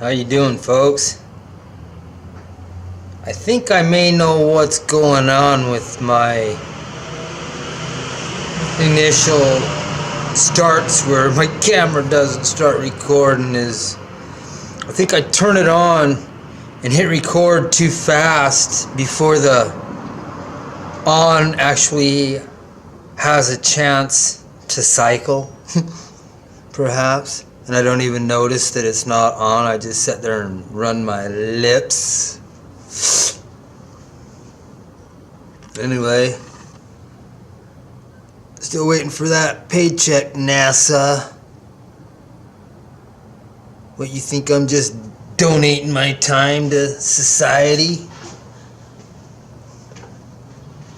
How you doing, folks? I think I may know what's going on with my initial starts where my camera doesn't start recording. I think I turn it on and hit record too fast before the on actually has a chance to cycle, perhaps. And I don't even notice that it's not on. I just sit there and run my lips. Anyway, still waiting for that paycheck, NASA. What, you think I'm just donating my time to society?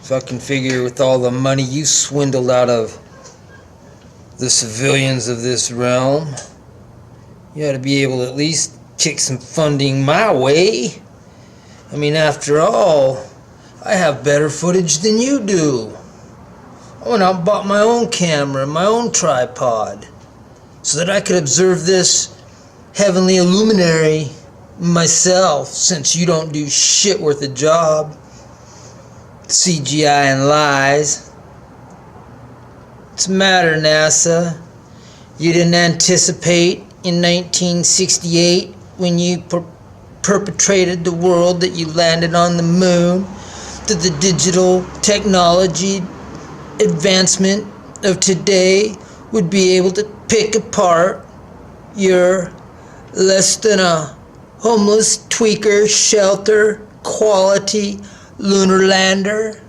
So I can figure with all the money you swindled out of the civilians of this realm, you ought to be able to at least kick some funding my way. I mean, after all, I have better footage than you do. I went out and bought my own camera and my own tripod so that I could observe this heavenly illuminary myself, since you don't do shit worth a job. CGI and lies. What's the matter, NASA? You didn't anticipate in 1968 when you perpetrated the world that you landed on the moon that the digital technology advancement of today would be able to pick apart your less than a homeless tweaker shelter quality lunar lander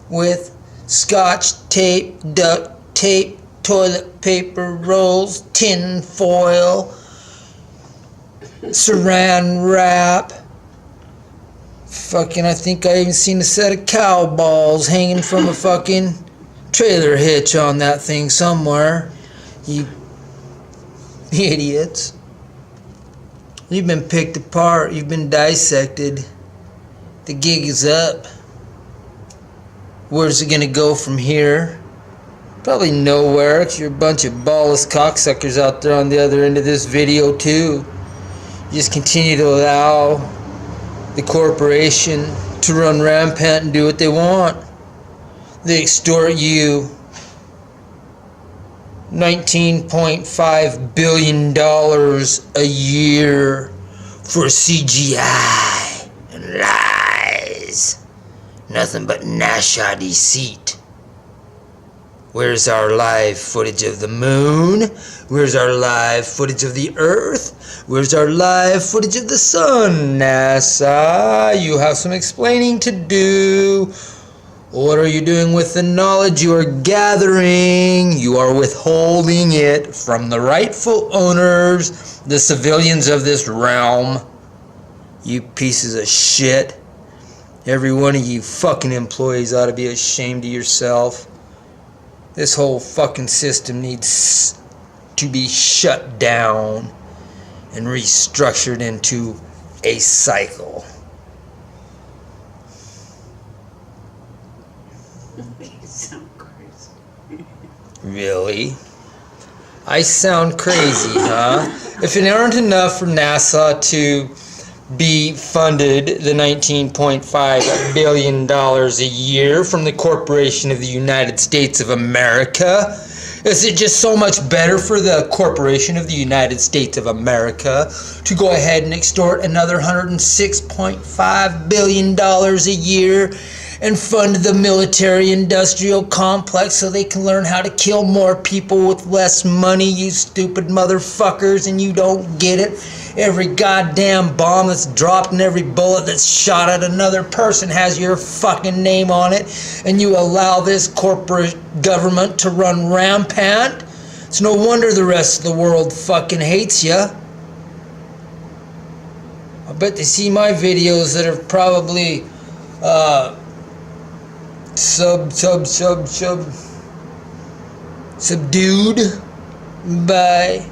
with scotch tape, duct tape, toilet paper rolls, tin foil, saran wrap. Fucking, I think I even seen a set of cow balls hanging from a fucking trailer hitch on that thing somewhere. You idiots. You've been picked apart. You've been dissected. The gig is up. Where's it gonna go from here? Probably nowhere, 'cause you're a bunch of ballless cocksuckers out there on the other end of this video too. You just continue to allow the corporation to run rampant and do what they want. They extort you $19.5 billion a year for CGI and lies. Nothing but Nasha deceit. Where's our live footage of the moon? Where's our live footage of the earth? Where's our live footage of the sun, NASA? You have some explaining to do. What are you doing with the knowledge you are gathering? You are withholding it from the rightful owners, the civilians of this realm. You pieces of shit. Every one of you fucking employees ought to be ashamed of yourself. This whole fucking system needs to be shut down and restructured into a cycle. You sound crazy. Really? I sound crazy, huh? If it aren't enough for NASA to be funded the $19.5 billion a year from the Corporation of the United States of America, is it just so much better for the Corporation of the United States of America to go ahead and extort another $106.5 billion a year and fund the military-industrial complex so they can learn how to kill more people with less money, you stupid motherfuckers, and you don't get it? Every goddamn bomb that's dropped and every bullet that's shot at another person has your fucking name on it, and you allow this corporate government to run rampant? It's no wonder the rest of the world fucking hates you. I bet they see my videos that are probably subdued by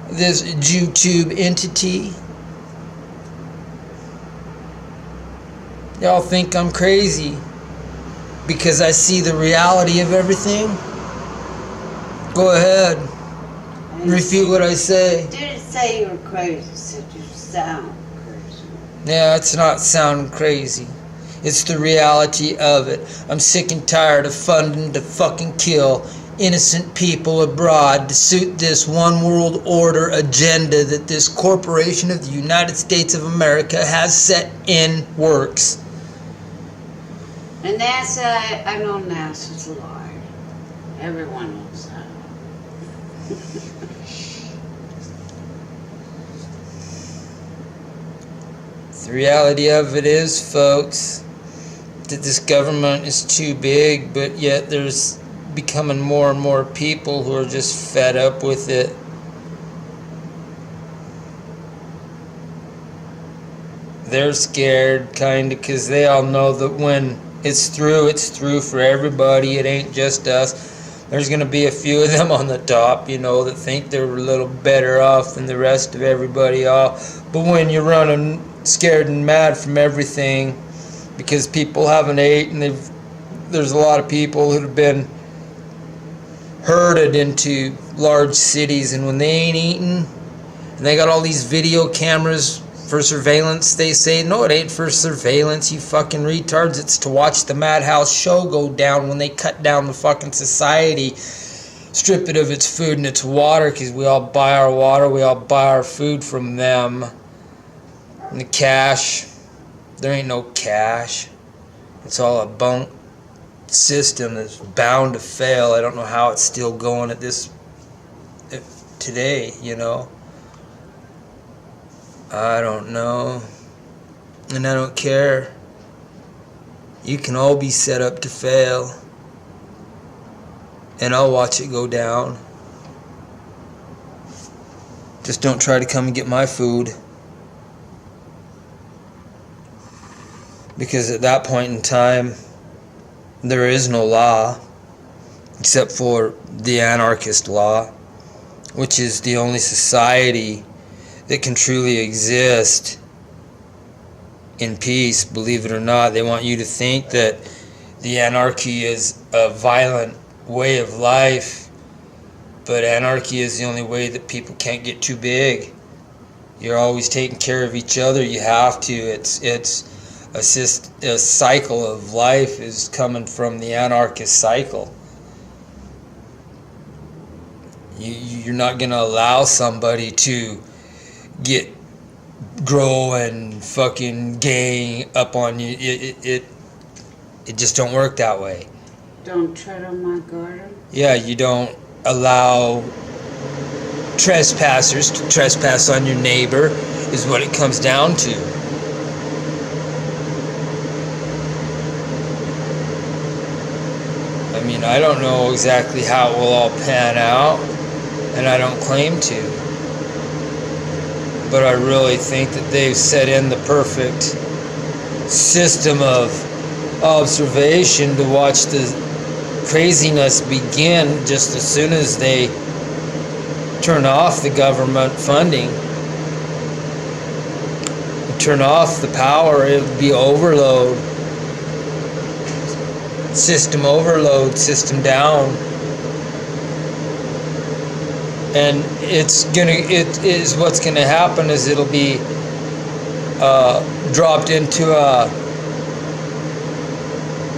this YouTube entity. Y'all think I'm crazy because I see the reality of everything? Go ahead. Refute what I say. Dude, say you're crazy. I said you sound crazy. Yeah, it's not sounding crazy. It's the reality of it. I'm sick and tired of funding to fucking kill innocent people abroad to suit this one world order agenda that this corporation of the United States of America has set in works. And NASA, I know NASA's a liar. Everyone knows that. The reality of it is, folks, that this government is too big, but yet there's becoming more and more people who are just fed up with it. They're scared, kind of, because they all know that when it's through for everybody. It ain't just us. There's going to be a few of them on the top, you know, that think they're a little better off than the rest of everybody else. But when you're running scared and mad from everything because people haven't ate, and there's a lot of people who have been herded into large cities, and when they ain't eating, and they got all these video cameras for surveillance, they say, no, it ain't for surveillance, you fucking retards. It's to watch the Madhouse show go down when they cut down the fucking society, strip it of its food and its water, because we all buy our water, we all buy our food from them. And the cash, there ain't no cash. It's all a bunk system that's bound to fail. I don't know how it's still going at this today, you know. I don't know, and I don't care. You can all be set up to fail, and I'll watch it go down. Just don't try to come and get my food, because at that point in time, there is no law, except for the anarchist law, which is the only society that can truly exist in peace. Believe it or not, they want you to think that the anarchy is a violent way of life, but anarchy is the only way that people can't get too big. You're always taking care of each other. You have to. It's a cycle of life is coming from the anarchist cycle. You're not going to allow somebody to grow and fucking gang up on you. It just don't work that way. Don't tread on my garden. Yeah, you don't allow trespassers to trespass on your neighbor, is what it comes down to. I mean, I don't know exactly how it will all pan out, and I don't claim to. But I really think that they've set in the perfect system of observation to watch the craziness begin just as soon as they turn off the government funding. Turn off the power, it would be overload. System overload, system down. And what's gonna happen is it'll be dropped into a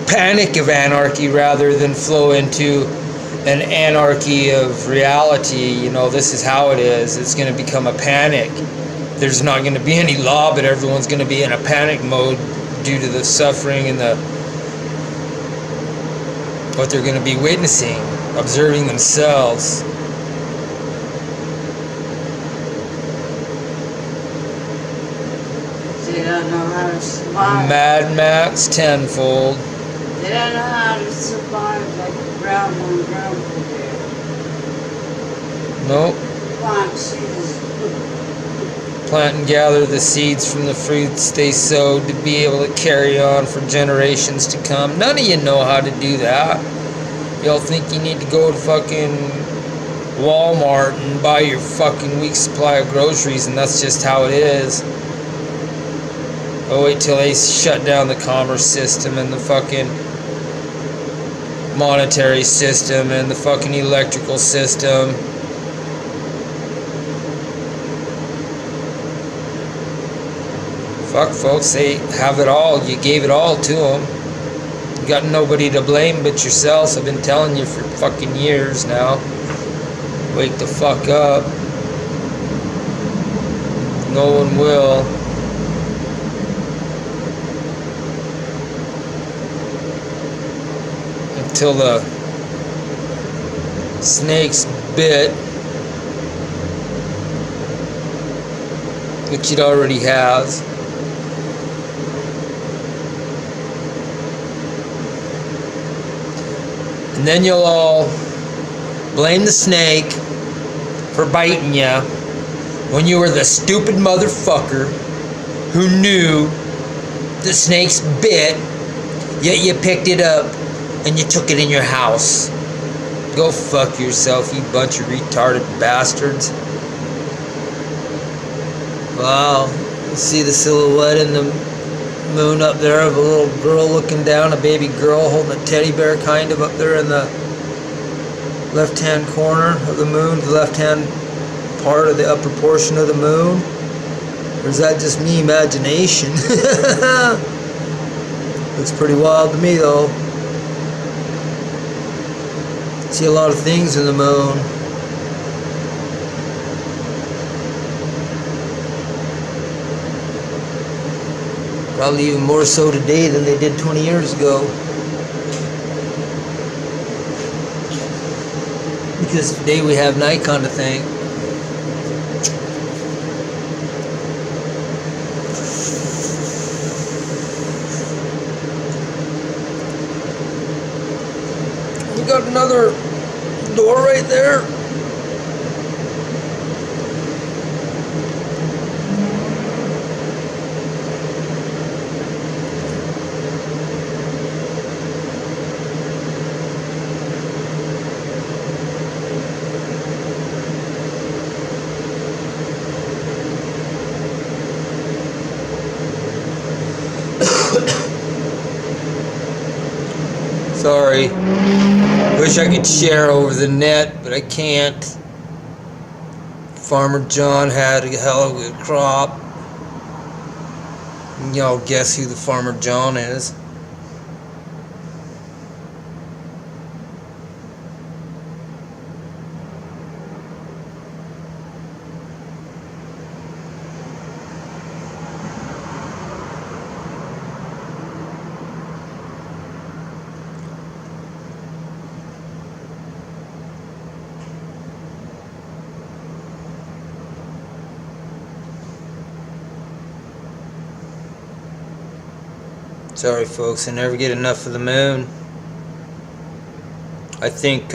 panic of anarchy rather than flow into an anarchy of reality. You know, this is how it is. It's gonna become a panic. There's not gonna be any law, but everyone's gonna be in a panic mode due to the suffering and what they're gonna be witnessing, observing themselves. They don't know how to survive. Mad Max tenfold. They don't know how to survive like grandma and grandpa did. Nope. Plant seeds. Plant and gather the seeds from the fruits they sowed to be able to carry on for generations to come. None of you know how to do that. Y'all think you need to go to fucking Walmart and buy your fucking week's supply of groceries, and that's just how it is. Oh, wait till they shut down the commerce system and the fucking monetary system and the fucking electrical system. Fuck, folks, they have it all. You gave it all to them. You got nobody to blame but yourselves. I've been telling you for fucking years now. Wake the fuck up. No one will. Until the snakes bit, which it already has. And then you'll all blame the snake for biting you when you were the stupid motherfucker who knew the snakes bit, yet you picked it up and you took it in your house. Go fuck yourself, you bunch of retarded bastards. Wow, you see the silhouette in the moon up there of a little girl looking down, a baby girl holding a teddy bear kind of up there in the left hand corner of the moon, the left hand part of the upper portion of the moon? Or is that just me imagination? Looks pretty wild to me though. See a lot of things in the moon. Probably even more so today than they did 20 years ago. Because today we have Nikon to thank. We got another door right there. Sorry. Wish I could share over the net, but I can't. Farmer John had a hell of a good crop. Y'all guess who the Farmer John is? Sorry folks, I never get enough of the moon. I think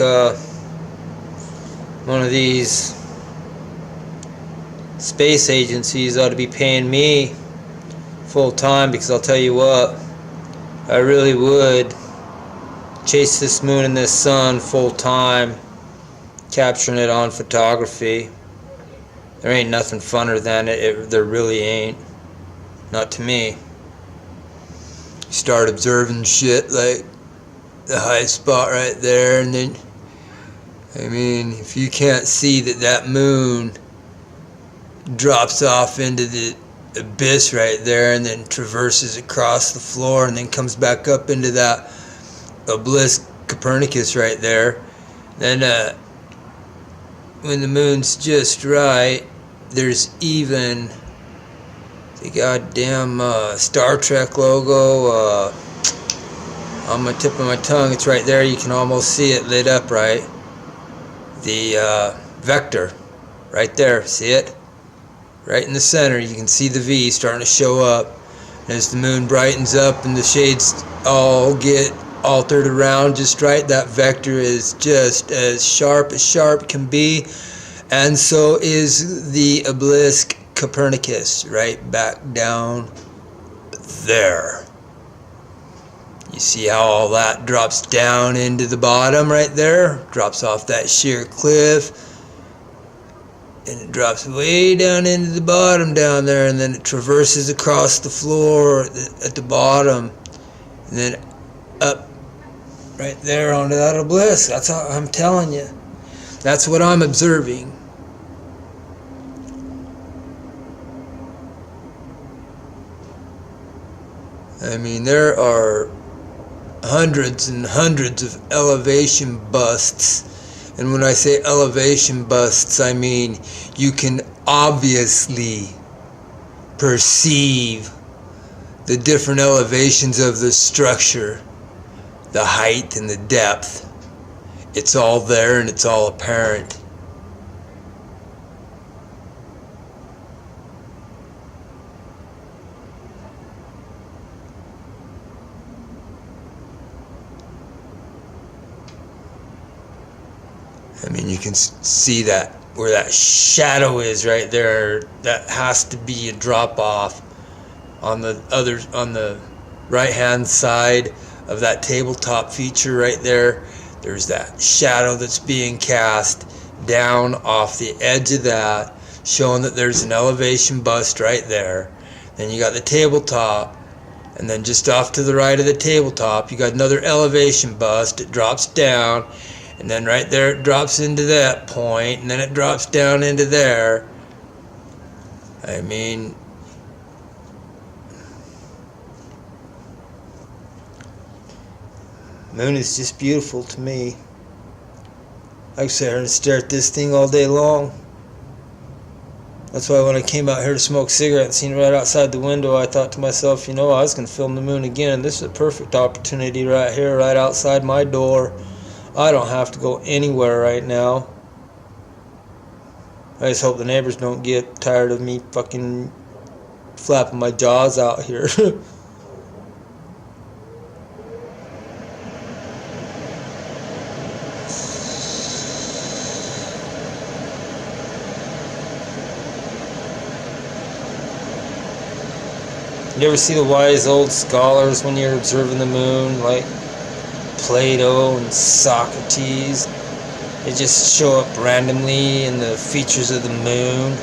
one of these space agencies ought to be paying me full time, because I'll tell you what, I really would chase this moon and this sun full time, capturing it on photography. There ain't nothing funner than it. There really ain't. Not to me. Start observing shit like the high spot right there, and then, I mean, if you can't see that moon drops off into the abyss right there and then traverses across the floor and then comes back up into that obelisk Copernicus right there, then when the moon's just right, there's even the goddamn Star Trek logo on my tip of my tongue. It's right there. You can almost see it lit up, right? The vector right there. See it? Right in the center. You can see the V starting to show up. And as the moon brightens up and the shades all get altered around just right, that vector is just as sharp can be. And so is the obelisk Copernicus right back down there. You see how all that drops down into the bottom right there? Drops off that sheer cliff, and it drops way down into the bottom down there, and then it traverses across the floor at the bottom, and then up right there onto that obelisk. That's how I'm telling you. That's what I'm observing. I mean, there are hundreds and hundreds of elevation busts. And when I say elevation busts, I mean you can obviously perceive the different elevations of the structure, the height and the depth. It's all there and it's all apparent. I mean, you can see that where that shadow is right there. That has to be a drop off on the right hand side of that tabletop feature right there. There's that shadow that's being cast down off the edge of that, showing that there's an elevation bust right there. Then you got the tabletop, and then just off to the right of the tabletop you got another elevation bust. It drops down, and then right there it drops into that point, and then it drops down into there. I mean, moon is just beautiful to me. I could sit here and stare at this thing all day long. That's why when I came out here to smoke a cigarette and seen it right outside the window, I thought to myself, you know, I was going to film the moon again. This is a perfect opportunity right here, right outside my door. I don't have to go anywhere right now. I just hope the neighbors don't get tired of me fucking flapping my jaws out here. You ever see the wise old scholars when you're observing the moon, like Plato and Socrates? They just show up randomly in the features of the moon.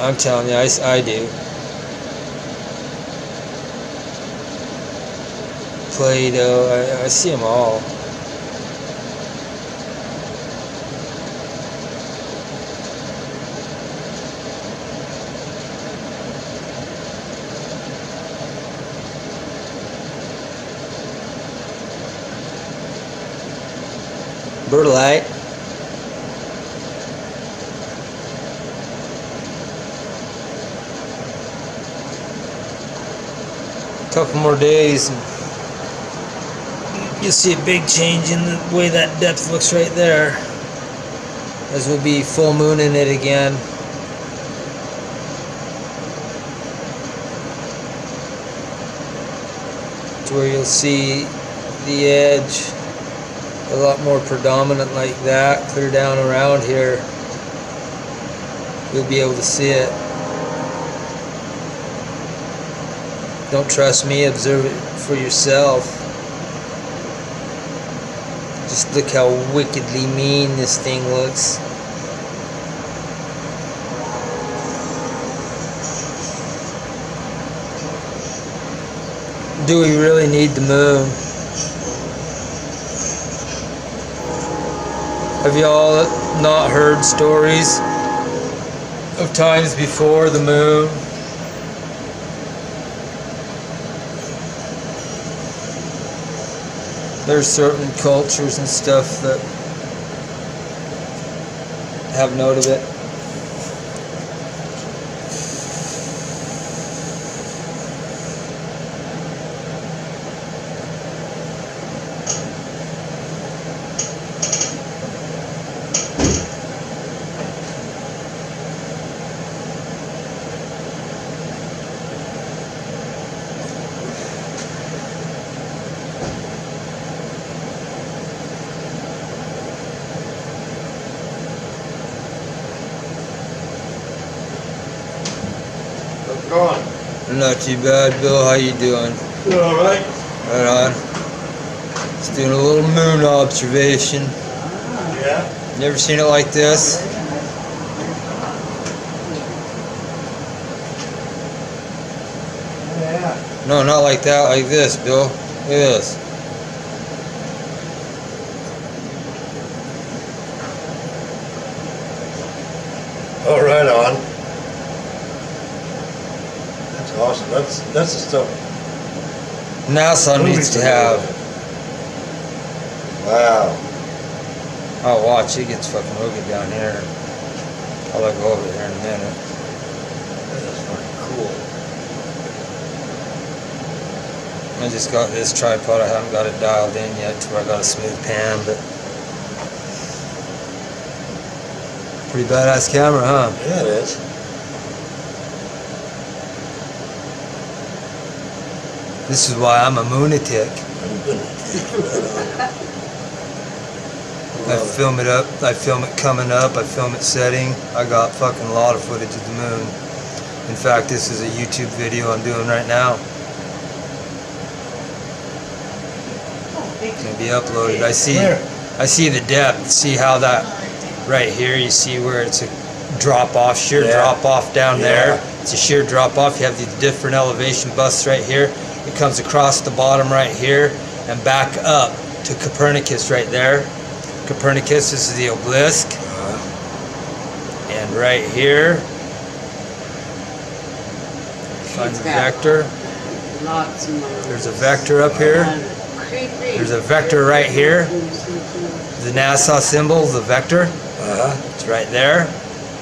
I'm telling you, I do. Plato, I see them all. Bird light. A couple more days and you'll see a big change in the way that depth looks right there, as we'll be full moon in it again. To where you'll see the edge a lot more predominant like that, clear down around here. You'll be able to see it. Don't trust me, observe it for yourself. Just look how wickedly mean this thing looks. Do we really need the moon? Have y'all not heard stories of times before the moon? There's certain cultures and stuff that have note of it. Going. Not too bad, Bill. How you doing? All right. Right on. Just doing a little moon observation. Yeah. Never seen it like this. Yeah. No, not like that. Like this, Bill. Look at this. Oh, right on. That's awesome. awesome. That's the stuff. NASA needs to have. Wow. Oh, watch, it gets fucking rugged down here. I'll let go of it here in a minute. That's fucking cool. I just got this tripod. I haven't got it dialed in yet to where I got a smooth pan, but pretty badass camera, huh? Yeah, it is. This is why I'm a moonatic. I film it up, I film it coming up, I film it setting. I got fucking a lot of footage of the moon. In fact, this is a YouTube video I'm doing right now. It's gonna be uploaded. I see the depth. See how that right here, you see where it's a drop off, sheer drop off down there. It's a sheer drop off. You have these different elevation busts right here. It comes across the bottom right here and back up to Copernicus right there. Copernicus, this is the obelisk. And right here, find the vector. There's a vector up here. There's a vector right here. The NASA symbol, the vector. It's right there.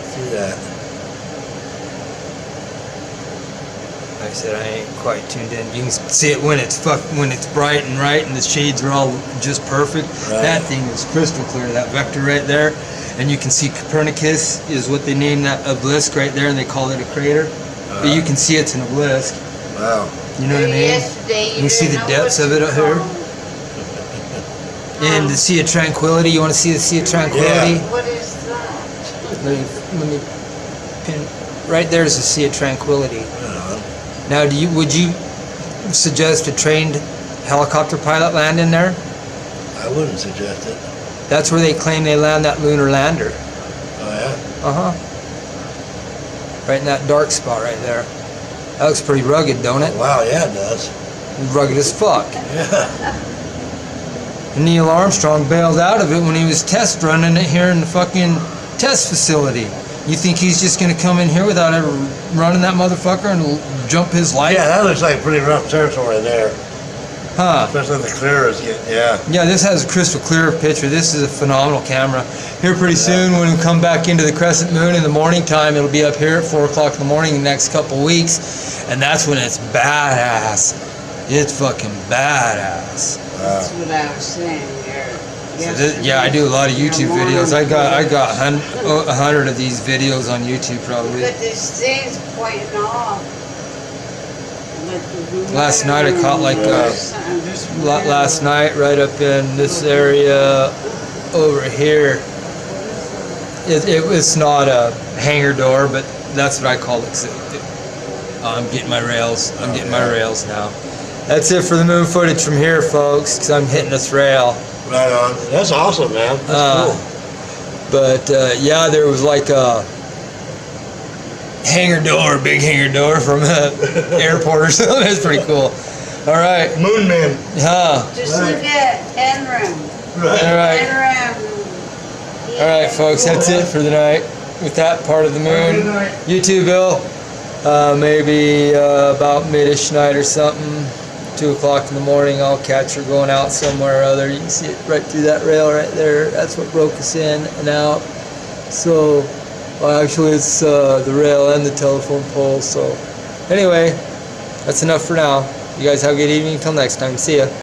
See that. Like I said, I ain't quite tuned in. You can see it when it's bright and right, and the shades are all just perfect. Right. That thing is crystal clear. That vector right there, and you can see Copernicus is what they named that obelisk right there, and they call it a crater. But you can see it's an obelisk. Wow. You know what I mean? You see the depths of it up here. And the Sea of Tranquility. You want to see the Sea of Tranquility? Yeah. What is that? Let me pin. Right there is the Sea of Tranquility. Now, would you suggest a trained helicopter pilot land in there? I wouldn't suggest it. That's where they claim they land that lunar lander. Oh yeah? Right in that dark spot right there. That looks pretty rugged, don't it? Wow, yeah, it does. Rugged as fuck. Yeah. And Neil Armstrong bailed out of it when he was test running it here in the fucking test facility. You think he's just gonna come in here without ever running that motherfucker and jump his life? Yeah, that looks like pretty rough territory there. Huh. Especially the clear is getting, yeah. Yeah, this has a crystal clear picture. This is a phenomenal camera. Here pretty soon when we come back into the crescent moon in the morning time, it'll be up here at 4 o'clock in the morning the next couple weeks. And that's when it's badass. It's fucking badass. That's what I was saying there. So yeah, I do a lot of YouTube videos. I got 100 of these videos on YouTube probably. But this thing's pointing off. Last night I caught like last night right up in this area over here. It's not a hangar door, but that's what I call it. I'm getting my rails. I'm getting my rails now. That's it for the moon footage from here, folks, because I'm hitting this rail. Right on. That's awesome, man. That's cool. But yeah, there was like a hangar door, big hangar door from an airport or something. That's pretty cool. All right. Moon man. Just look at Enram. Right. All right. Enram. All right, folks. That's it for the night with that part of the moon. You too, Bill. Maybe about mid-ish night or something. 2 o'clock in the morning, I'll catch her going out somewhere or other. You can see it right through that rail right there. That's what broke us in and out. So, well, actually, it's the rail and the telephone pole. So, anyway, that's enough for now. You guys have a good evening. Until next time. See ya.